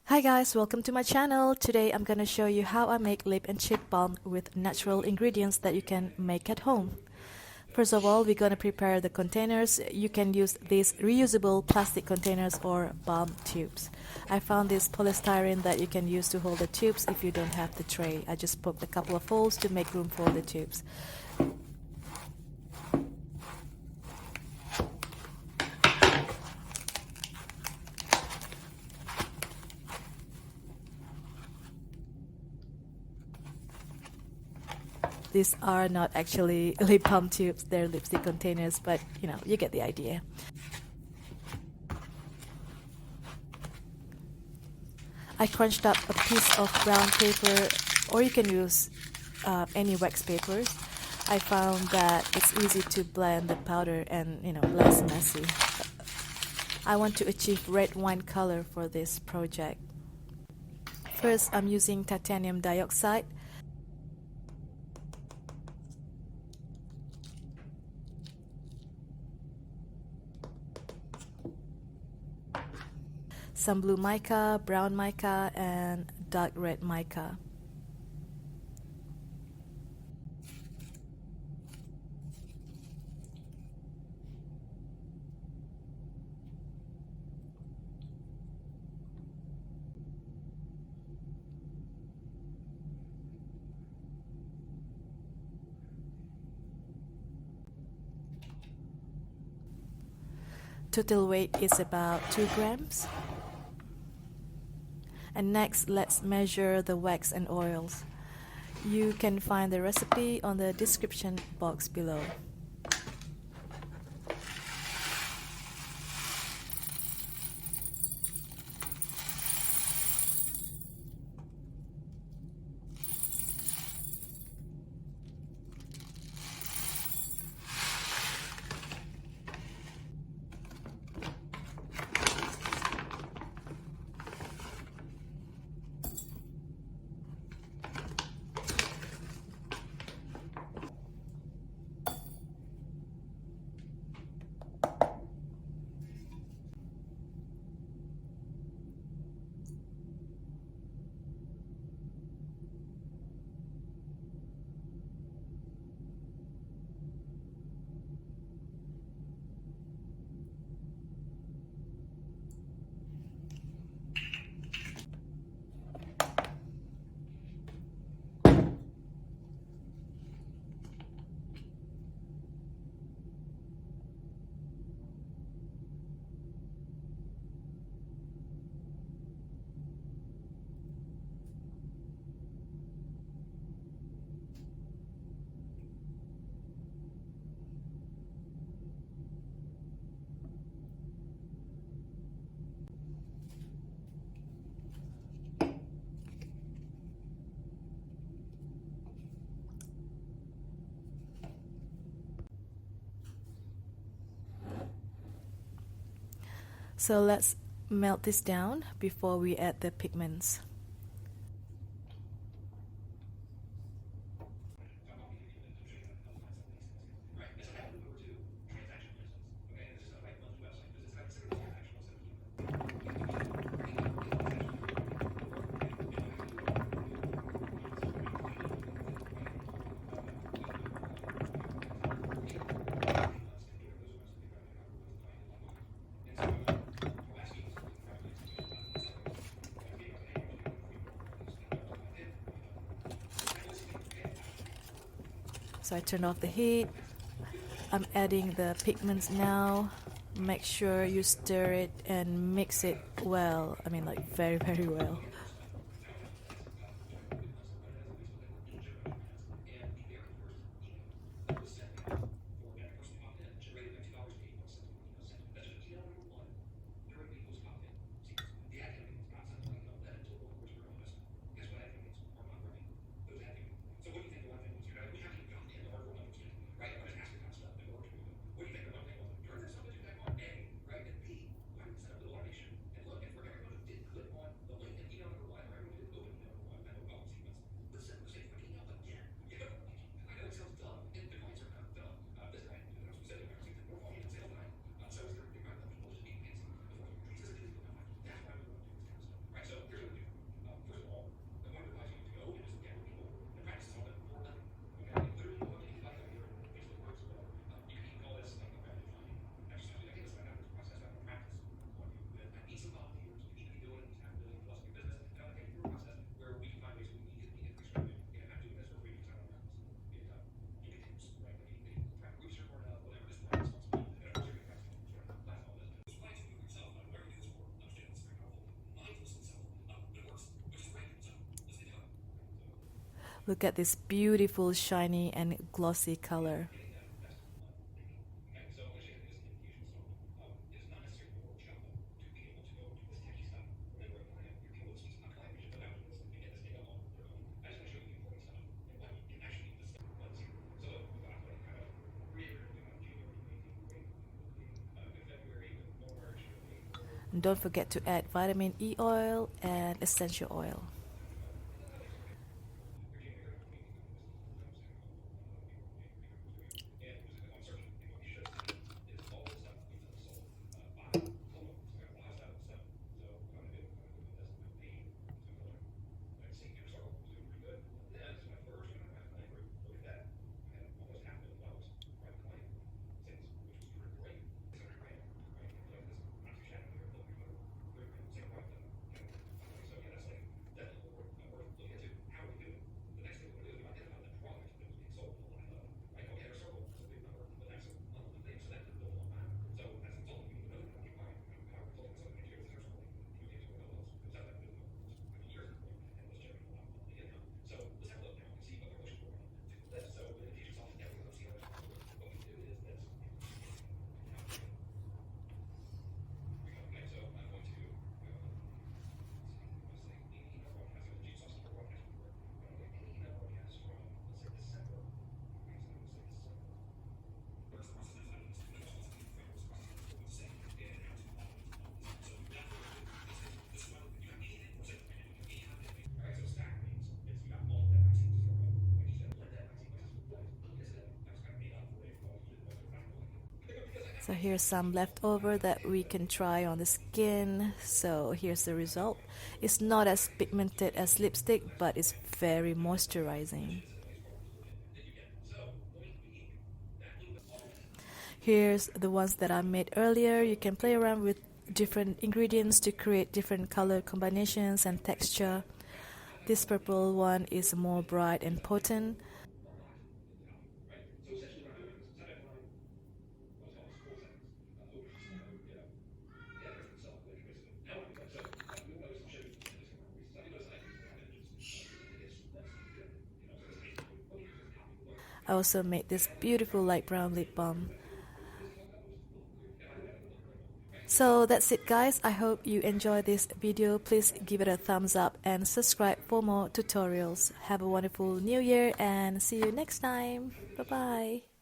Hi guys, welcome to my channel. Today I'm gonna show you how I make lip and cheek balm with natural ingredients that you can make at home. First of all, we're gonna prepare the containers. You can use these reusable plastic containers or balm tubes. I found this polystyrene that you can use to hold the tubes if you don't have the tray. I just poked a couple of holes to make room for the tubes. These are not actually lip balm tubes, they're lipstick containers, but you get the idea. I crunched up a piece of brown paper, or you can use any wax papers. I found that it's easy to blend the powder and less messy. I want to achieve red wine color for this project. First, I'm using titanium dioxide. Some blue mica, brown mica, and dark red mica. Total weight is about 2 grams. And next, let's measure the wax and oils. You can find the recipe on the description box below. So let's melt this down before we add the pigments. So I turned off the heat. I'm adding the pigments now. Make sure you stir it and mix it well. I mean, like very, very well. Look at this beautiful, shiny and glossy color. And don't forget to add vitamin E oil and essential oil. So here's some leftover that we can try on the skin. So here's the result. It's not as pigmented as lipstick, but it's very moisturizing. Here's the ones that I made earlier. You can play around with different ingredients to create different color combinations and texture. This purple one is more bright and potent. I also made this beautiful light brown lip balm. So that's it guys, I hope you enjoyed this video. Please give it a thumbs up and subscribe for more tutorials. Have a wonderful new year and see you next time. Bye bye.